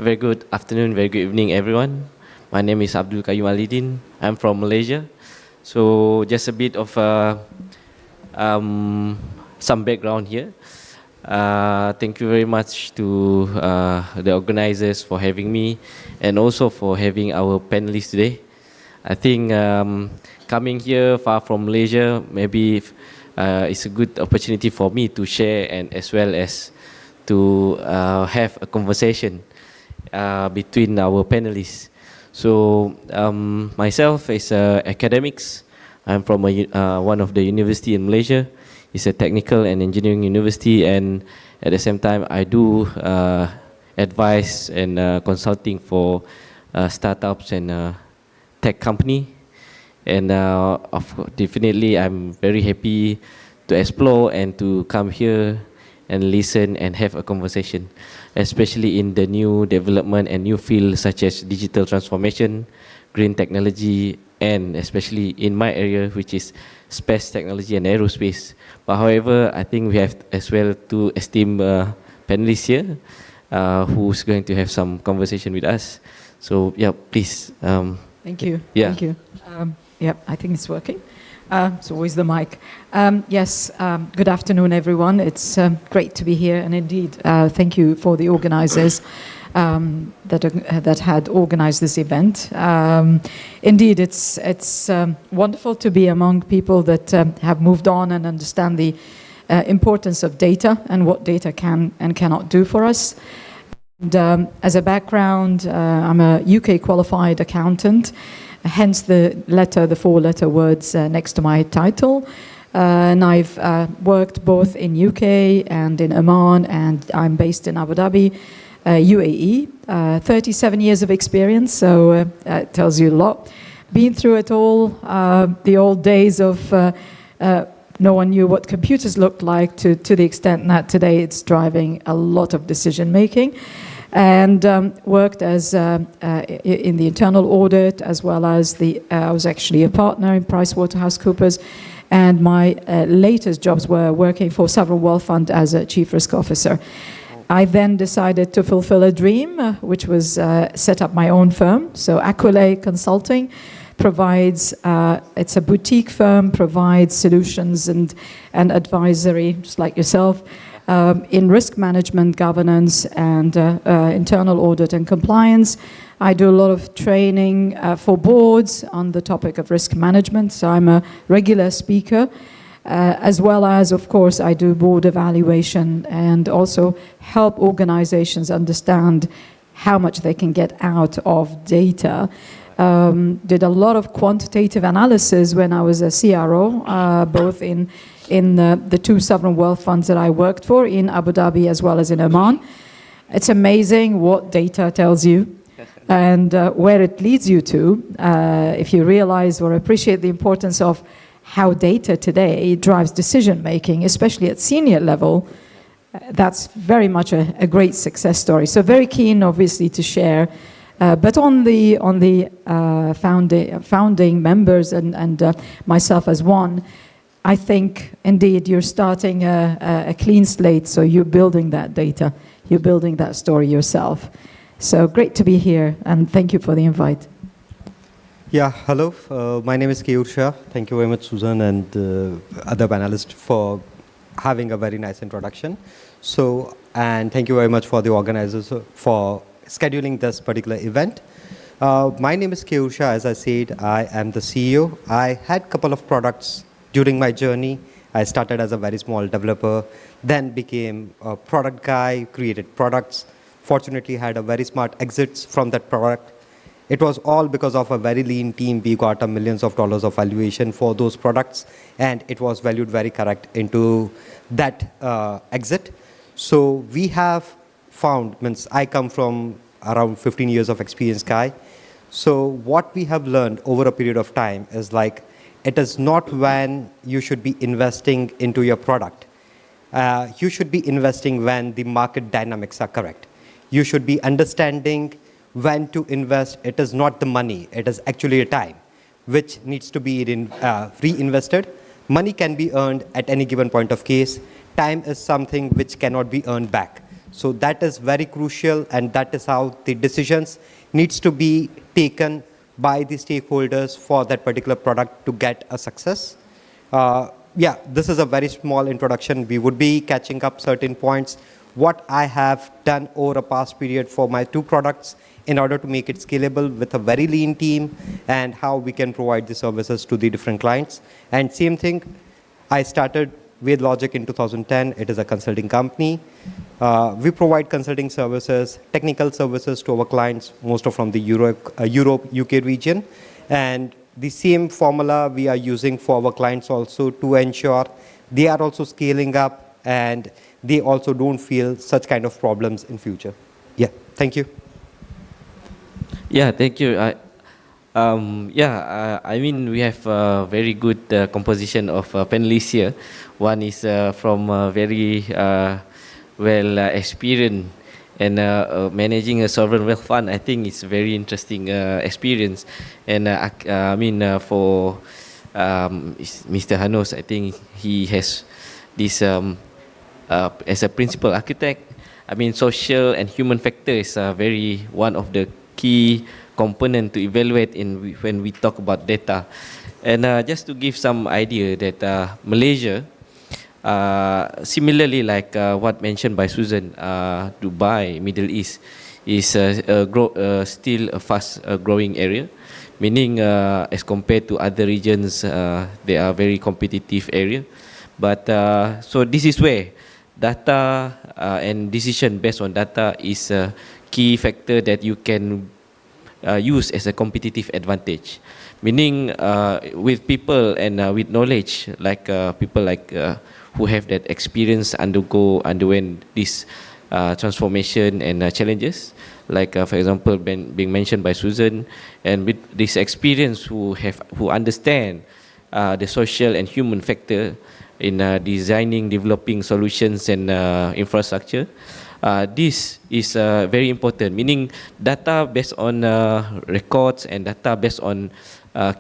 Very good afternoon, very good evening, everyone. My name is Abdul Qayyum Alidin. I'm from Malaysia. So just a bit of some background here. Thank you very much to the organizers for having me and also for having our panelists today. I think coming here far from Malaysia, maybe it's a good opportunity for me to share and as well as to have a conversation between our panelists. So myself is academics. I'm from one of the university in Malaysia. It's a technical and engineering university, and at the same time I do advice and consulting for startups and tech company. And definitely I'm very happy to explore and to come here and listen and have a conversation, especially in the new development and new fields such as digital transformation, green technology, and especially in my area, which is space technology and aerospace. But however, I think we have as well two esteemed panelists here who's going to have some conversation with us. So yeah, please. Thank you. Yeah. Thank you. Yeah, I think it's working. So where's the mic? Yes, good afternoon, everyone. It's great to be here. And indeed, thank you for the organizers that had organized this event. Indeed, it's wonderful to be among people that have moved on and understand the importance of data and what data can and cannot do for us. And as a background, I'm a UK qualified accountant. Hence the four-letter words next to my title. And I've worked both in UK and in Oman, and I'm based in Abu Dhabi, UAE. 37 years of experience, so it tells you a lot. Been through it all, the old days of no one knew what computers looked like, to the extent that today it's driving a lot of decision making. And worked as in the internal audit, as well as I was actually a partner in PricewaterhouseCoopers, and my latest jobs were working for Sovereign Wealth Fund as a chief risk officer. I then decided to fulfill a dream, which was set up my own firm. So Aquilay Consulting provides, it's a boutique firm, provides solutions and advisory, just like yourself, in risk management, governance, and internal audit and compliance. I do a lot of training for boards on the topic of risk management, so I'm a regular speaker, as well as, of course, I do board evaluation and also help organizations understand how much they can get out of data. Did a lot of quantitative analysis when I was a CRO, both in the two sovereign wealth funds that I worked for in Abu Dhabi as well as in Oman. It's amazing what data tells you and where it leads you to. If you realize or appreciate the importance of how data today drives decision making, especially at senior level, that's very much a great success story. So very keen, obviously, to share. But on the founding members and myself as one, I think, indeed, you're starting a clean slate, so you're building that data, you're building that story yourself. So great to be here, and thank you for the invite. Yeah, hello. My name is Keyur Shah. Thank you very much, Susan, and other panelists for having a very nice introduction. So, and thank you very much for the organizers for scheduling this particular event. My name is Keyur Shah. As I said, I am the CEO. I had a couple of products during my journey. I started as a very small developer, then became a product guy, created products. Fortunately, had a very smart exits from that product. It was all because of a very lean team. We got millions of dollars of valuation for those products, and it was valued very correct into that exit. So we have found, I come from around 15 years of experience guy. So what we have learned over a period of time is like, it is not when you should be investing into your product. You should be investing when the market dynamics are correct. You should be understanding when to invest. It is not the money, it is actually a time which needs to be reinvested. Money can be earned at any given point of case. Time is something which cannot be earned back. So that is very crucial, and that is how the decisions needs to be taken by the stakeholders for that particular product to get a success. Yeah, this is a very small introduction. We would be catching up certain points. What I have done over a past period for my 2 products in order to make it scalable with a very lean team, and how we can provide the services to the different clients. And same thing, I started with Logic in 2010. It is a consulting company. We provide consulting services, technical services to our clients, most of from the Europe, UK region. And the same formula we are using for our clients also, to ensure they are also scaling up and they also don't feel such kind of problems in future. Yeah, thank you. Yeah, thank you. I mean, we have a very good composition of panelists here. One is from very well experienced and managing a sovereign wealth fund. I think it's a very interesting experience. And for Mr. Hanos, I think he has this as a principal architect. I mean, social and human factor is very one of the key component to evaluate when we talk about data. And just to give some idea that Malaysia, similarly like what mentioned by Susan, Dubai, Middle East, is still a fast growing area, meaning as compared to other regions, they are very competitive area. But so this is where data and decision based on data is a key factor that you can use as a competitive advantage. Meaning with people and with knowledge, like people like who have that experience underwent this transformation and challenges, like for example being mentioned by Susan, and with this experience who understand the social and human factor in designing, developing solutions and infrastructure. This is very important, meaning data based on records and data based on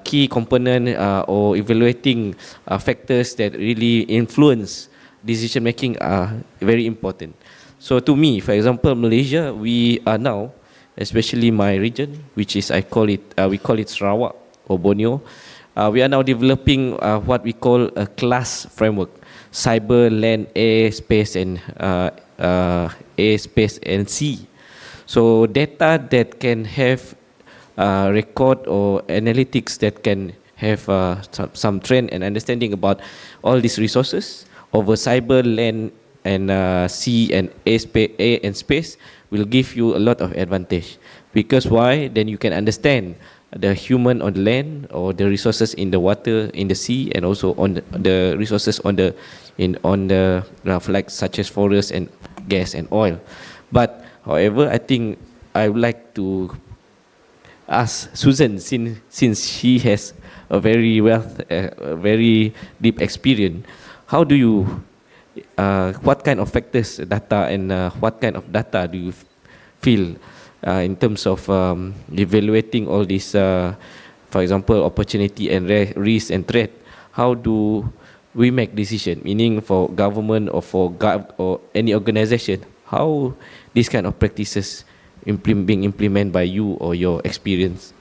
key component or evaluating factors that really influence decision making are very important. So to me, for example, Malaysia, we are now, especially my region, which is we call it Sarawak or Borneo. We are now developing what we call a class framework: cyber, land, air, space, and air, space, and sea. So data that can have record or analytics that can have some trend and understanding about all these resources over cyber, land, and sea and air and space will give you a lot of advantage. Because why? Then you can understand the human on the land, or the resources in the water, in the sea, and also on the resources on the like such as forest and gas and oil. But however, I think I would like to ask Susan, since she has a very deep experience, how do you what kind of factors data and what kind of data do you feel in terms of evaluating all this, for example, opportunity and risk and threat? How do we make decision? Meaning for government or or any organization, how these kind of practices being implemented by you or your experience?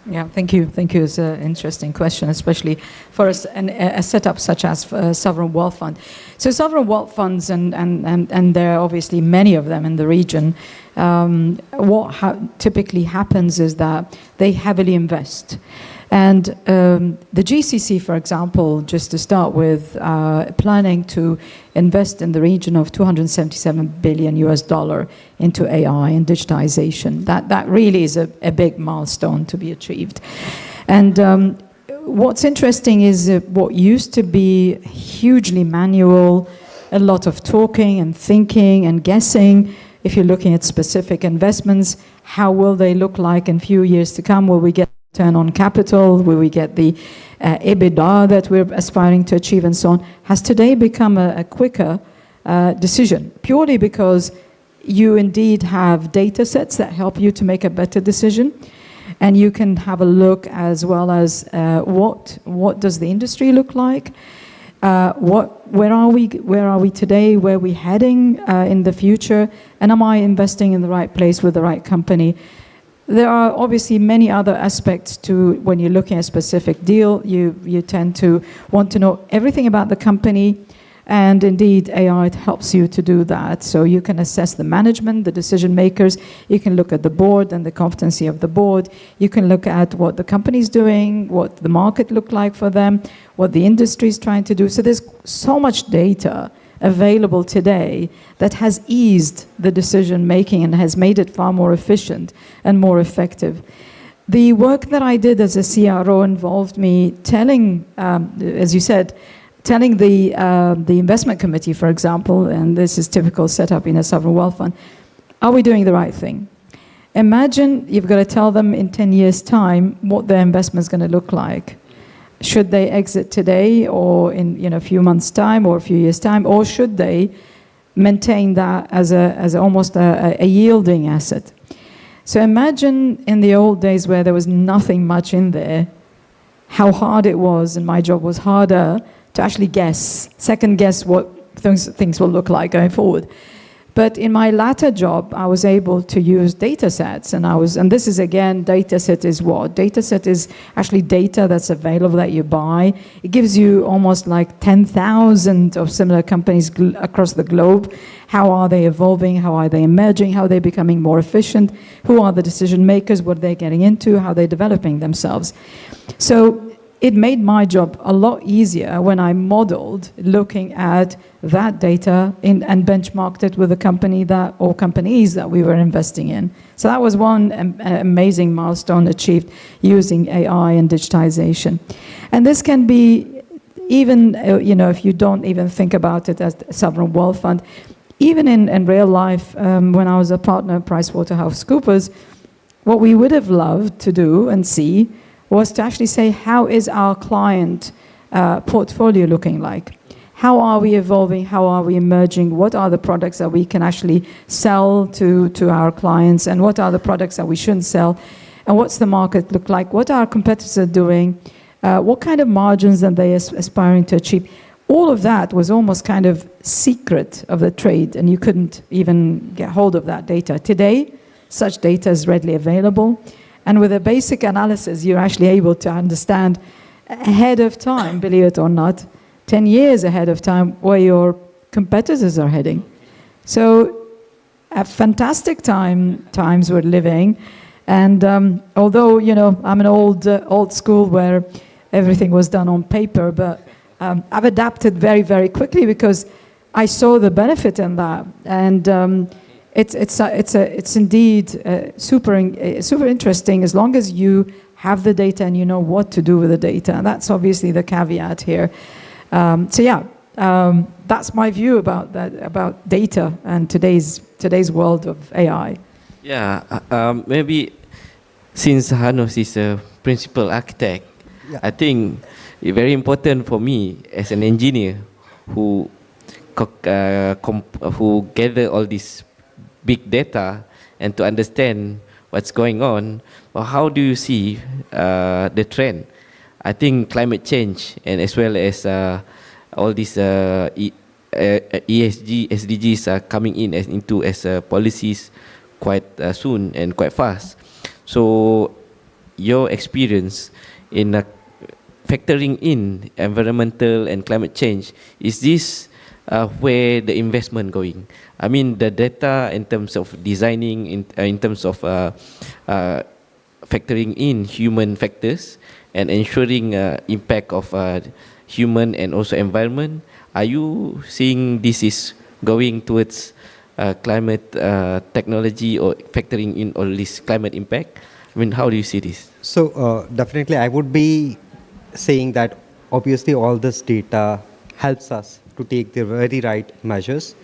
Yeah, thank you. Thank you. It's an interesting question, especially for a setup such as sovereign wealth fund. So sovereign wealth funds, and there are obviously many of them in the region. What typically happens is that they heavily invest. And the GCC, for example, just to start with, planning to invest in the region of $277 billion into AI and digitization. That really is a big milestone to be achieved. And what's interesting is what used to be hugely manual, a lot of talking and thinking and guessing. If you're looking at specific investments, how will they look like in few years to come? Will we get return on capital? Will we get the EBITDA that we're aspiring to achieve, and so on? Has today become a quicker decision, purely because you indeed have data sets that help you to make a better decision, and you can have a look as well as what does the industry look like, Where are we? Where are we today? Where are we heading in the future? And am I investing in the right place with the right company? There are obviously many other aspects to when you're looking at a specific deal. You tend to want to know everything about the company, and indeed AI helps you to do that. So you can assess the management, the decision makers. You can look at the board and the competency of the board. You can look at what the company's doing, what the market looked like for them, what the industry is trying to do. So there's so much data available today that has eased the decision making and has made it far more efficient and more effective. The work that I did as a CRO involved me telling, as you said, telling the investment committee, for example, and this is typical setup in a sovereign wealth fund, are we doing the right thing? Imagine you've got to tell them in 10 years' time what their investment is going to look like. Should they exit today or in a few months' time or a few years' time, or should they maintain that as almost a yielding asset? So imagine in the old days where there was nothing much in there, how hard it was, and my job was harder to actually second guess what things will look like going forward. But in my latter job, I was able to use data sets, and this is again, data set is what? Data set is actually data that's available that you buy. It gives you almost like 10,000 of similar companies across the globe. How are they evolving? How are they emerging? How are they becoming more efficient? Who are the decision makers? What are they getting into? How are they developing themselves? So it made my job a lot easier when I modeled looking at that data and benchmarked it with a company or companies that we were investing in. So that was one amazing milestone achieved using AI and digitization. And this can be even, if you don't even think about it as a sovereign wealth fund, even in real life, when I was a partner at PricewaterhouseCoopers, what we would have loved to do and see was to actually say, how is our client portfolio looking like? How are we evolving? How are we emerging? What are the products that we can actually sell to our clients? And what are the products that we shouldn't sell? And what's the market look like? What are our competitors doing? What kind of margins are they aspiring to achieve? All of that was almost kind of secret of the trade, and you couldn't even get hold of that data. Today, such data is readily available. And with a basic analysis, you're actually able to understand ahead of time, believe it or not, 10 years ahead of time, where your competitors are heading. So a fantastic times we're living. And although, I'm an old school where everything was done on paper, but I've adapted very, very quickly because I saw the benefit in that. And it's indeed super interesting as long as you have the data and you know what to do with the data. And that's obviously the caveat here. That's my view about data and today's world of AI. Yeah, maybe since Hanos is a principal architect, Yeah. I think it's very important for me as an engineer who gather all this big data and to understand what's going on. Well, how do you see the trend? I think climate change and as well as all these ESG, SDGs are coming in into policies quite soon and quite fast. So your experience in factoring in environmental and climate change, is this where the investment going? I mean, the data in terms of designing, in terms of factoring in human factors and ensuring impact of human and also environment. Are you seeing this is going towards climate technology or factoring in all this climate impact? I mean, how do you see this? So definitely I would be saying that obviously all this data helps us to take the very right measures.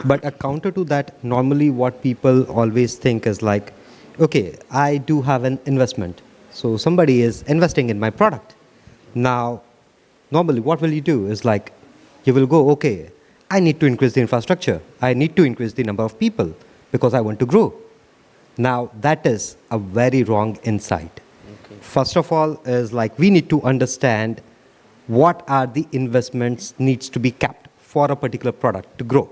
But a counter to that, normally what people always think is like, okay, I do have an investment. So somebody is investing in my product. Now, normally what will you do is like, you will go, okay, I need to increase the infrastructure. I need to increase the number of people because I want to grow. Now, that is a very wrong insight. Okay. First of all, is like we need to understand what are the investments needs to be kept for a particular product to grow.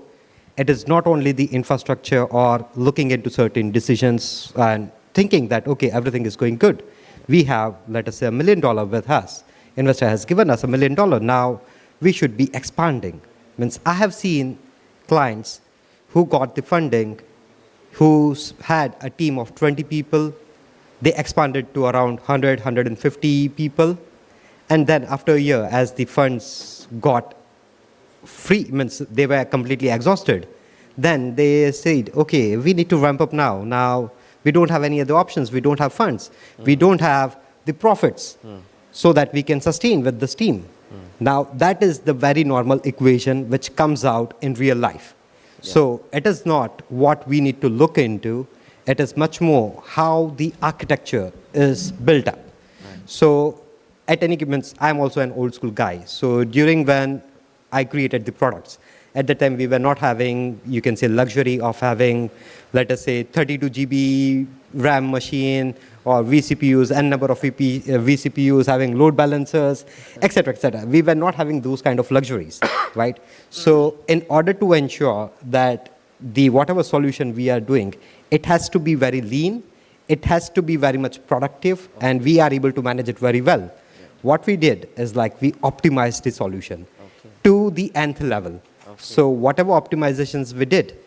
It is not only the infrastructure or looking into certain decisions and thinking that, okay, everything is going good. We have, let us say, $1 million with us. Investor has given us $1 million. Now we should be expanding. Means I have seen clients who got the funding, who had a team of 20 people. They expanded to around 100, 150 people. And then after a year, as the funds got free, means they were completely exhausted, then they said, okay, we need to ramp up now. Now we don't have any other options. We don't have funds. We don't have the profits so that we can sustain with this team. Now that is the very normal equation which comes out in real life. So it is not what we need to look into. It is much more how the architecture is built up. So at any given, I'm also an old school guy. So during when I created the products, at the time we were not having, you can say, luxury of having, let us say, 32 GB RAM machine or vCPUs, n number of vCPUs, having load balancers, etc., etc. We were not having those kind of luxuries, right? So in order to ensure that the whatever solution we are doing, it has to be very lean, it has to be very much productive, and we are able to manage it very well. What we did is like we optimized the solution to the nth level. So whatever optimizations we did,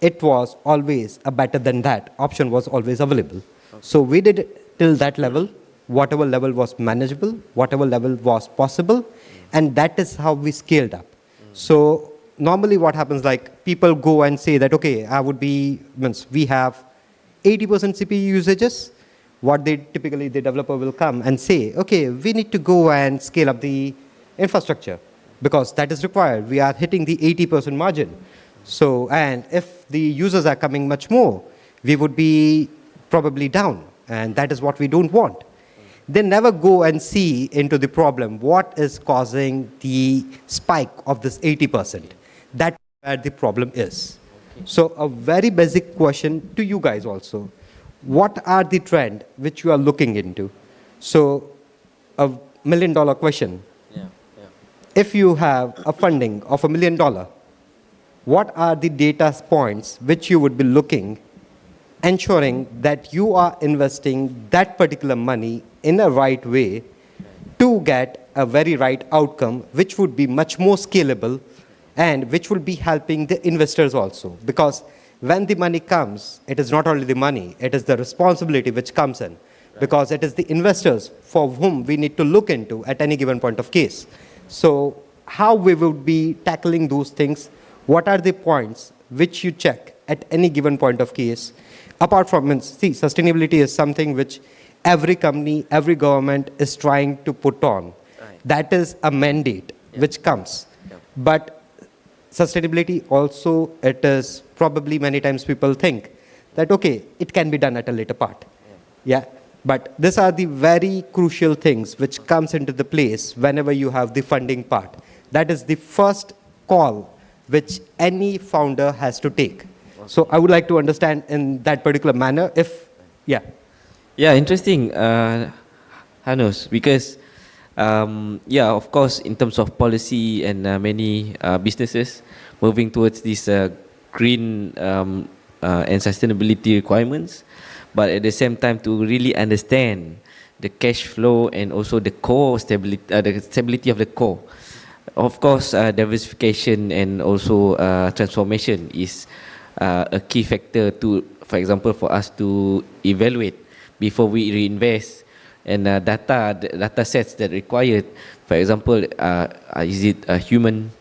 it was always a better than that. Option was always available. So we did it till that level, whatever level was manageable, whatever level was possible, and that is how we scaled up. So normally what happens, like people go and say that, okay, we have 80% CPU usages. What typically the developer will come and say, okay, we need to go and scale up the infrastructure because that is required. We are hitting the 80% margin. So, and if the users are coming much more, we would be probably down, and that is what we don't want. They never go and see into the problem, what is causing the spike of this 80%. That's where the problem is. So a very basic question to you guys also. What are the trend which you are looking into? So a $1 million question. If you have a funding of $1 million, what are the data points which you would be looking, ensuring that you are investing that particular money in a right way to get a very right outcome, which would be much more scalable and which will be helping the investors also. Because when the money comes, it is not only the money, it is the responsibility which comes in. Because it is the investors for whom we need to look into at any given point of case. So how we would be tackling those things, what are the points which you check at any given point of case? Apart from, see, sustainability is something which every company, every government is trying to put on. That is a mandate which comes. But sustainability also, it is probably many times people think that, okay, it can be done at a later part. But these are the very crucial things which comes into the place whenever you have the funding part. That is the first call which any founder has to take. So I would like to understand in that particular manner if, Yeah, interesting, Hanus, because of course, in terms of policy and many businesses moving towards this green and sustainability requirements, but at the same time to really understand the cash flow and also the core stability, the stability of the core. Of course, diversification and also transformation is a key factor to, for example, for us to evaluate before we reinvest, and data sets that required. For example, is it a human,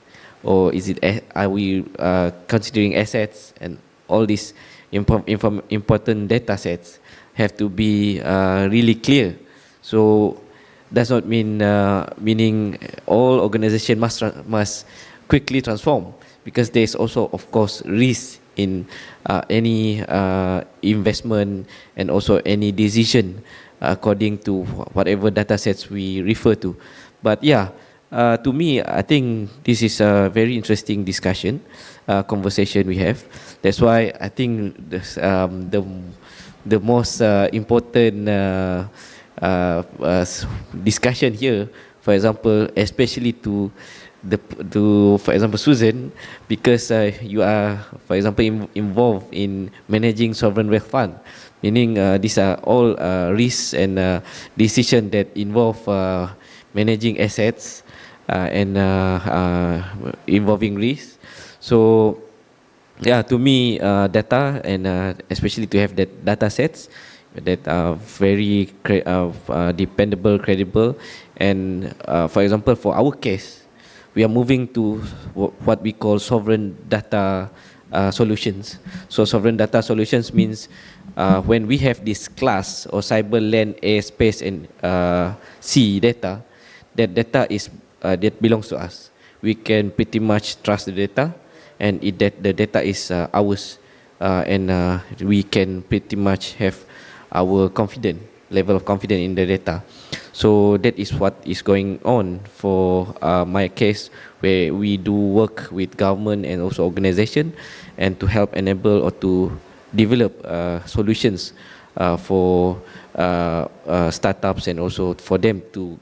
or is it are we considering assets, and all these important data sets have to be really clear. So does not mean meaning all organization must quickly transform, because there is also, of course, risk in any investment and also any decision according to whatever data sets we refer to. But to me, I think this is a very interesting discussion, conversation we have. That's why I think this, the most important discussion here for example, especially to for example, Susan, because you are, for example, involved in managing sovereign wealth fund, meaning these are all risks and decisions that involve managing assets and involving risks. So yeah, to me, data and especially to have that data sets that are very dependable, credible, and for example, for our case, we are moving to what we call sovereign data solutions. So sovereign data solutions means when we have this class or cyber, land, air, space, and sea data, that data is that belongs to us. We can pretty much trust the data, and that the data is ours, and we can pretty much have our level of confidence in the data. So that is what is going on for my case, where we do work with government and also organization, and to help enable or to develop solutions for startups, and also for them to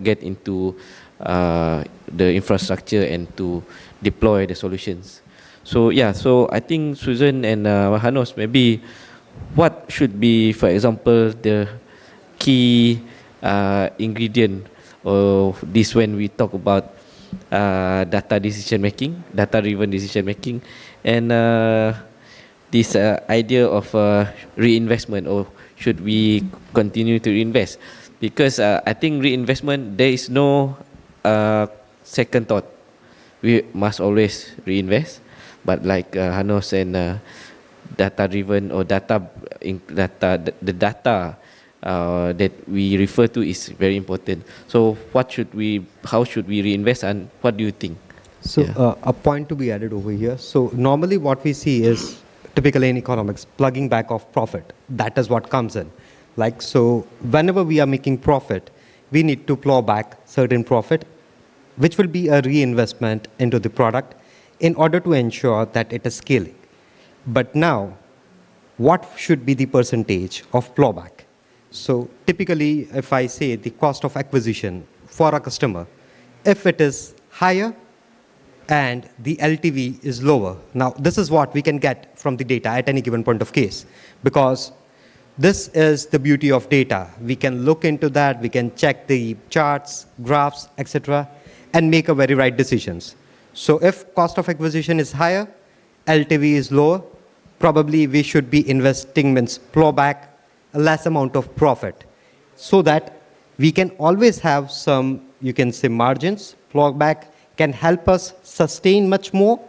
get into the infrastructure and to deploy the solutions. So yeah, so I think Susan and Hanos, maybe what should be, for example, the key ingredient of this when we talk about data decision making, data-driven decision making, and this idea of reinvestment, or should we continue to reinvest? Because I think reinvestment, there is no second thought. We must always reinvest, but like Hanos and data-driven or the data that we refer to is very important. So how should we reinvest, and what do you think? So Yeah. a point to be added over here. So normally what we see is typically in economics, plugging back of profit. That is what comes in. Like, so whenever we are making profit, we need to plow back certain profit, which will be a reinvestment into the product in order to ensure that it is scaling. But now, what should be the percentage of plowback? So typically, if I say the cost of acquisition for a customer, if it is higher and the LTV is lower, now this is what we can get from the data at any given point of case, because this is the beauty of data. We can look into that, we can check the charts, graphs, etc., and make a very right decisions. So if cost of acquisition is higher, LTV is lower, probably we should be investing, means plow back a less amount of profit, so that we can always have some, you can say, margins. Plow back can help us sustain much more.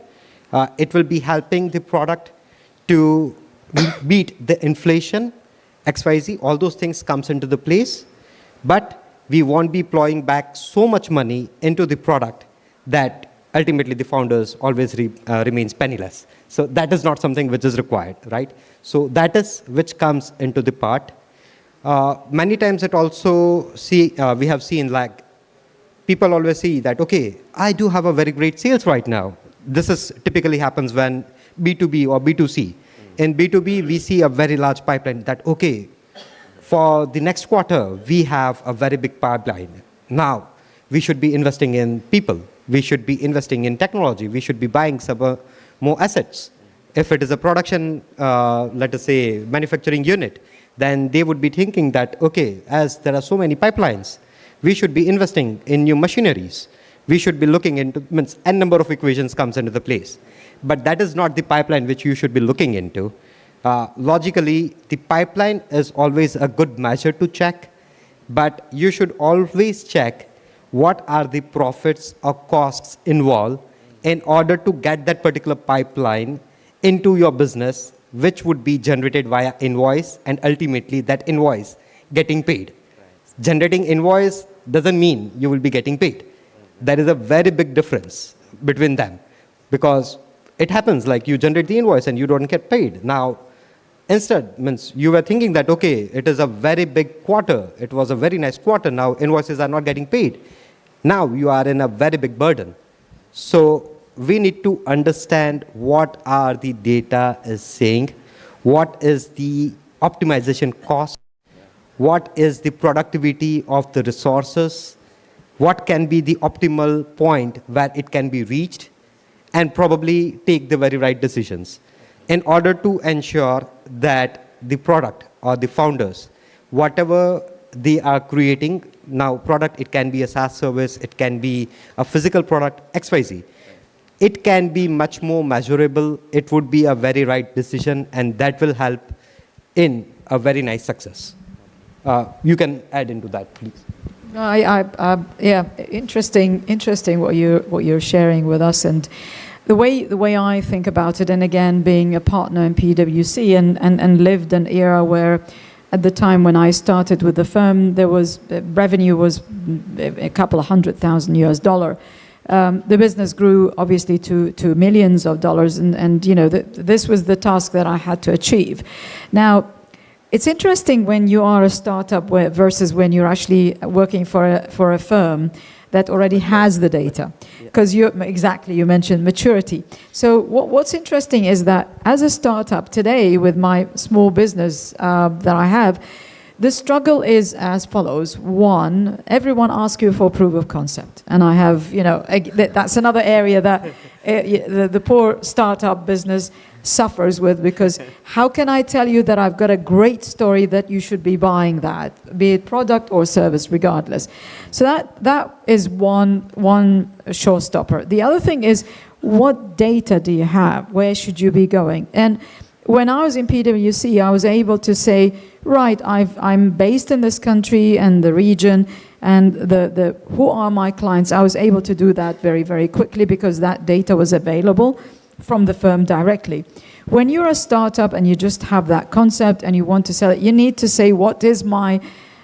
It will be helping the product to beat the inflation, XYZ, all those things comes into the place. But we won't be plowing back so much money into the product that ultimately the founders always remains penniless. So that is not something which is required, right? So that is which comes into the part. Many times it also we have seen, like, people always see that, okay, I do have a very great sales right now. This is typically happens when B2B or B2C. In B2B, we see a very large pipeline that, okay, for the next quarter, we have a very big pipeline. Now, we should be investing in people. We should be investing in technology. We should be buying some more assets. If it is a production, let us say, manufacturing unit, then they would be thinking that, okay, as there are so many pipelines, we should be investing in new machineries. We should be looking into, means n number of equations comes into the place. But that is not the pipeline which you should be looking into. Logically, the pipeline is always a good measure to check, but you should always check what are the profits or costs involved in order to get that particular pipeline into your business, which would be generated via invoice, and ultimately that invoice getting paid. Generating invoice doesn't mean you will be getting paid. There is a very big difference between them, because it happens like you generate the invoice and you don't get paid. Now, instead, means you were thinking that, okay, it is a very big quarter. It was a very nice quarter. Now invoices are not getting paid. Now you are in a very big burden. So we need to understand what are the data is saying, what is the optimization cost, what is the productivity of the resources, what can be the optimal point where it can be reached, and probably take the very right decisions in order to ensure that the product or the founders, whatever they are creating, now product, it can be a SaaS service, it can be a physical product, XYZ. It can be much more measurable, it would be a very right decision, and that will help in a very nice success. You can add into that, please. Yeah, interesting what you're sharing with us, and the way I think about it. And again, being a partner in PwC and lived an era where, at the time when I started with the firm, there was revenue was a couple of $100,000 US. The business grew obviously to millions of dollars, and you know this was the task that I had to achieve. Now, it's interesting when you are a startup versus when you're actually working for a firm that already has the data, because you mentioned maturity. So what's interesting is that as a startup today, with my small business that I have, the struggle is as follows. One, everyone asks you for proof of concept, and I have, that's another area that the poor startup business suffers with, because how can I tell you that I've got a great story that you should be buying that, be it product or service, regardless. So that is one showstopper. The other thing is, what data do you have? Where should you be going? And when I was in PwC, I was able to say, right, I'm based in this country and the region, and the who are my clients? I was able to do that very, very quickly because that data was available from the firm directly. When you're a startup and you just have that concept and you want to sell it, you need to say, what is my,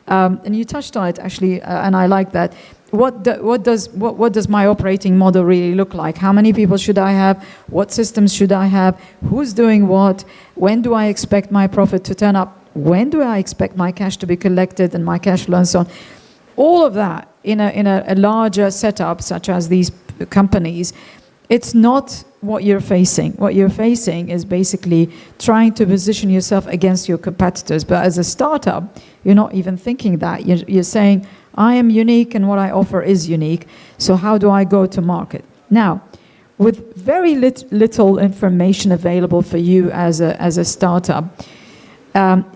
and you touched on it actually, and I like that. What does my operating model really look like? How many people should I have? What systems should I have? Who's doing what? When do I expect my profit to turn up? When do I expect my cash to be collected and my cash flow and so on? All of that in a larger setup such as these companies, it's not what you're facing. What you're facing is basically trying to position yourself against your competitors. But as a startup, you're not even thinking that. You're saying, I am unique and what I offer is unique. So how do I go to market? Now, with very little information available for you as a startup,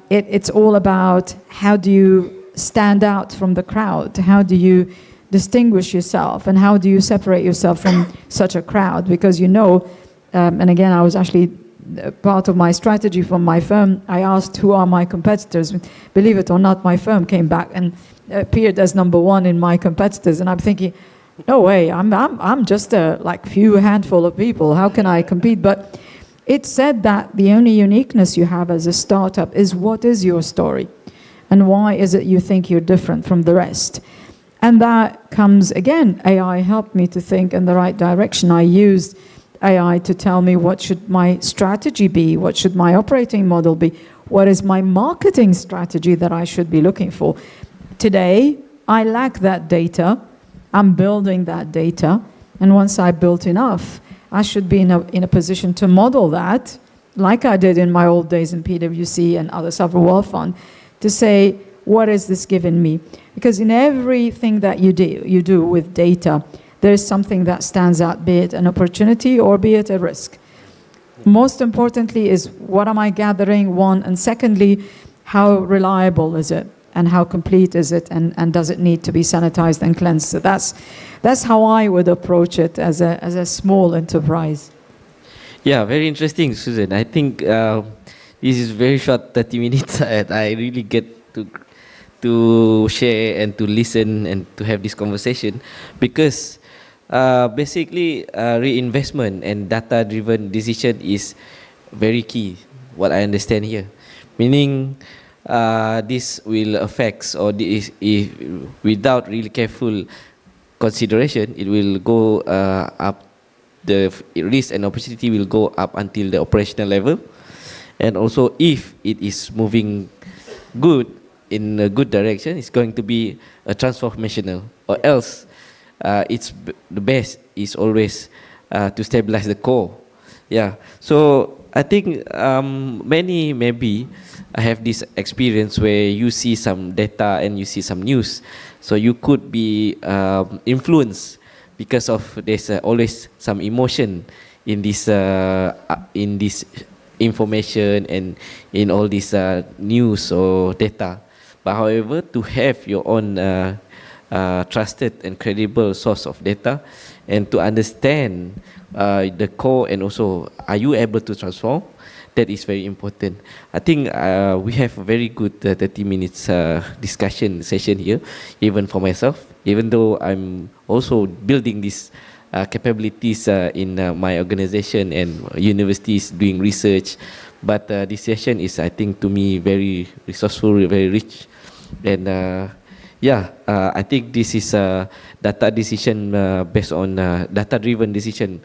it's all about how do you stand out from the crowd? How do you distinguish yourself, and how do you separate yourself from such a crowd? Because and again, I was actually part of my strategy from my firm. I asked who are my competitors. Believe it or not, my firm came back and appeared as number one in my competitors, and I'm thinking, no way, I'm just a few handful of people. How can I compete? But it said that the only uniqueness you have as a startup is what is your story, and why is it you think you're different from the rest. And that comes, again, AI helped me to think in the right direction. I used AI to tell me what should my strategy be, what should my operating model be, what is my marketing strategy that I should be looking for. Today, I lack that data. I'm building that data. And once I built enough, I should be in a position to model that, like I did in my old days in PwC and other sovereign wealth fund, to say, what is this giving me? Because in everything that you do with data, there is something that stands out, be it an opportunity or be it a risk. Most importantly is, what am I gathering, one, and secondly, how reliable is it, and how complete is it, and does it need to be sanitized and cleansed? So that's how I would approach it as a small enterprise. Yeah, very interesting, Susan. I think this is very short, 30 minutes. I really get to share and to listen and to have this conversation, because basically reinvestment and data-driven decision is very key, what I understand here. Meaning this will affect, or this, if without really careful consideration, it will go up, the risk and opportunity will go up until the operational level. And also, if it is moving good, in a good direction, it's going to be a transformational, or else the best is always to stabilize the core. Yeah, so I think many maybe have this experience where you see some data and you see some news. So you could be influenced because of there's always some emotion in this information and in all this news or data. But however, to have your own trusted and credible source of data, and to understand the core, and also are you able to transform, that is very important. I think we have a very good 30 minutes discussion session here, even for myself, even though I'm also building these capabilities in my organization and universities doing research. But this session is, I think, to me, very resourceful, very rich. And I think this is a data decision based on data-driven decision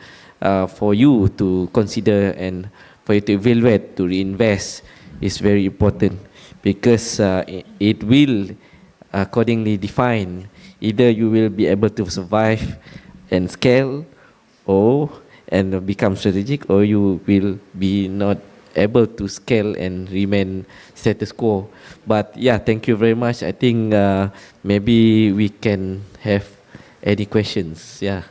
for you to consider and for you to evaluate, to reinvest is very important, because it will accordingly define either you will be able to survive and scale, or and become strategic, or you will be not able to scale and remain status quo. But yeah, thank you very much. I think maybe we can have any questions. Yeah.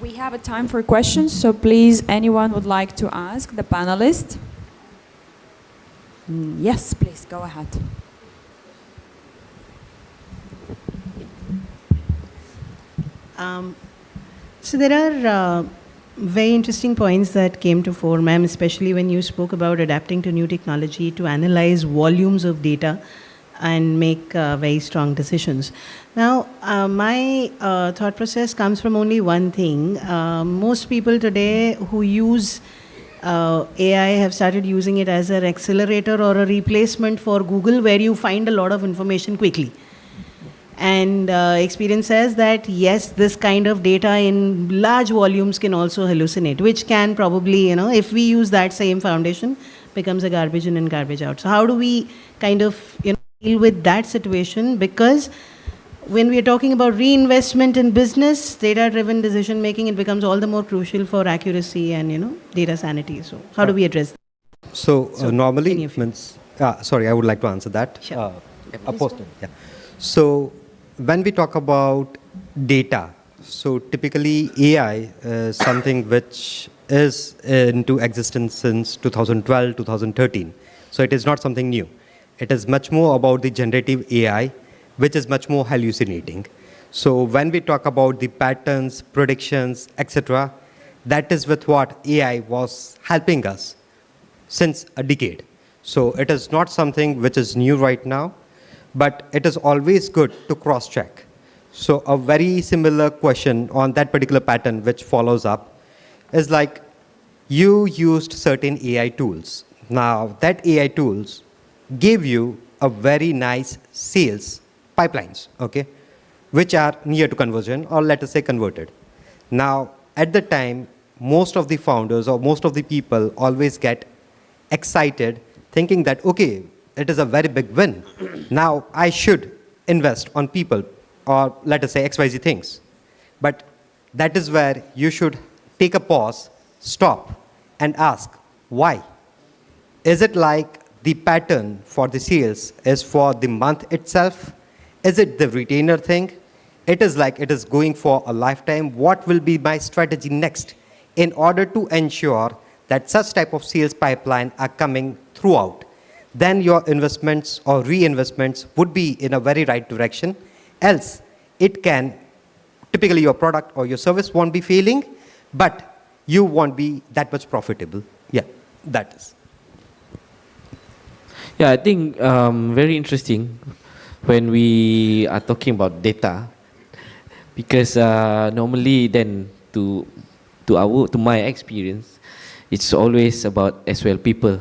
We have a time for questions, so please, anyone would like to ask the panelist? Yes, please, go ahead. So there are very interesting points that came to fore, ma'am, especially when you spoke about adapting to new technology to analyze volumes of data and make very strong decisions. Now, my thought process comes from only one thing. Most people today who use AI have started using it as an accelerator or a replacement for Google, where you find a lot of information quickly. And experience says that, yes, this kind of data in large volumes can also hallucinate, which can probably, if we use that same foundation, becomes a garbage in and garbage out. So how do we kind of, deal with that situation? Because when we are talking about reinvestment in business, data-driven decision-making, it becomes all the more crucial for accuracy and, data sanity. So how do we address that? So normally, any of you? sorry, I would like to answer that. Sure. Yeah. So when we talk about data, so typically AI is something which is into existence since 2012, 2013. So it is not something new. It is much more about the generative AI, which is much more hallucinating. So when we talk about the patterns, predictions, etc., that is with what AI was helping us since a decade. So it is not something which is new right now, but it is always good to cross-check. So a very similar question on that particular pattern which follows up is like, you used certain AI tools. Now that AI tools gave you a very nice sales pipelines, okay, which are near to conversion, or let us say converted. Now at the time, most of the founders or most of the people always get excited thinking that, okay, it is a very big win. Now I should invest on people, or let us say XYZ things. But that is where you should take a pause, stop, and ask, why? Is it like the pattern for the sales is for the month itself? Is it the retainer thing? It is like it is going for a lifetime. What will be my strategy next in order to ensure that such type of sales pipeline are coming throughout? Then your investments or reinvestments would be in a very right direction. Else, it can, typically your product or your service won't be failing, but you won't be that much profitable. Yeah, that is. Yeah, I think very interesting when we are talking about data, because normally then to my experience, it's always about as well people.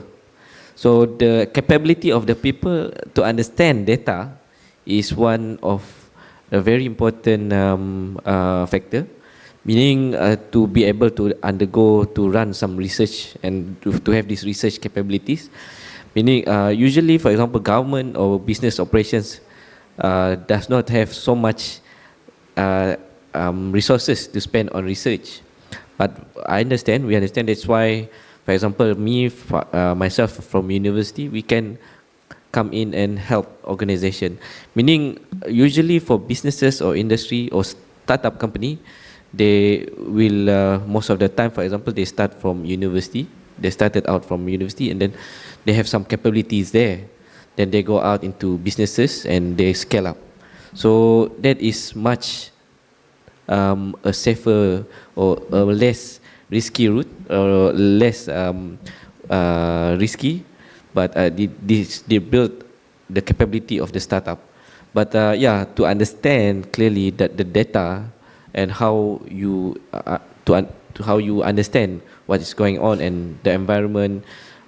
So the capability of the people to understand data is one of a very important factor, meaning to be able to run some research and to have these research capabilities. Meaning usually, for example, government or business operations does not have so much resources to spend on research. But we understand that's why, for example, myself from university, we can come in and help organization. Meaning, usually for businesses or industry or startup company, they will, most of the time, for example, they start from university. They started out from university and then they have some capabilities there. Then they go out into businesses and they scale up. So that is much a safer or a less risky route, or less risky, but they build the capability of the startup. But yeah, to understand clearly that the data and how you to how you understand what is going on and the environment,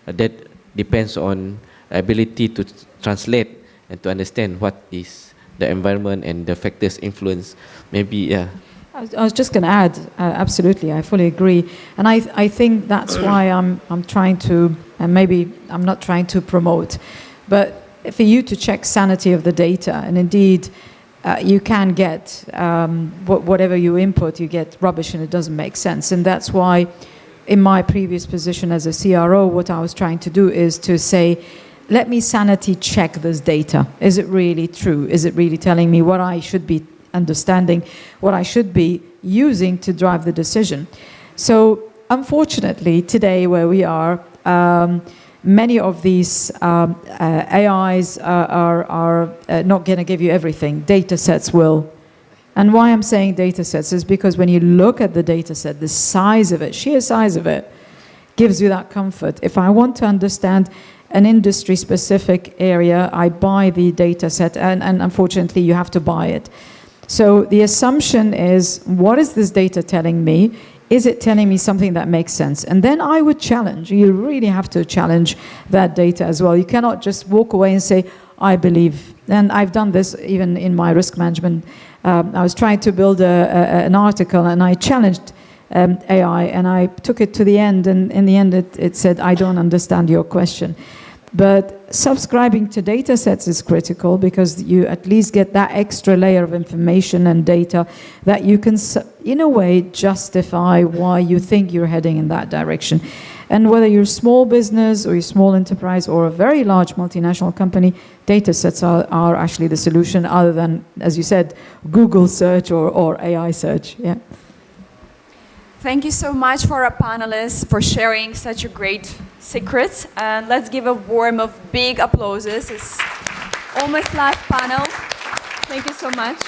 that depends on ability to translate and to understand what is the environment and the factors influence. Maybe, yeah. I was just going to add, absolutely, I fully agree. And I think that's why I'm trying to, and maybe I'm not trying to promote, but for you to check sanity of the data, and indeed, you can get, whatever you input, you get rubbish and it doesn't make sense. And that's why, in my previous position as a CRO, what I was trying to do is to say, let me sanity check this data. Is it really true? Is it really telling me what I should be understanding, what I should be using to drive the decision? So unfortunately, today where we are, many of these AIs are not going to give you everything. Data sets will. And why I'm saying data sets is because when you look at the data set, the size of it, sheer size of it, gives you that comfort. If I want to understand an industry-specific area, I buy the data set, and unfortunately, you have to buy it. So the assumption is, what is this data telling me? Is it telling me something that makes sense? And then I would challenge. You really have to challenge that data as well. You cannot just walk away and say, I believe. And I've done this even in my risk management. I was trying to build an article, and I challenged AI, and I took it to the end, and in the end it said, I don't understand your question. But subscribing to data sets is critical, because you at least get that extra layer of information and data that you can, in a way, justify why you think you're heading in that direction. And whether you're a small business or you're a small enterprise or a very large multinational company, data sets are actually the solution, other than, as you said, Google search or AI search. Yeah. Thank you so much for our panelists for sharing such a great secret. And let's give a warm of big applauses. It's almost last panel. Thank you so much.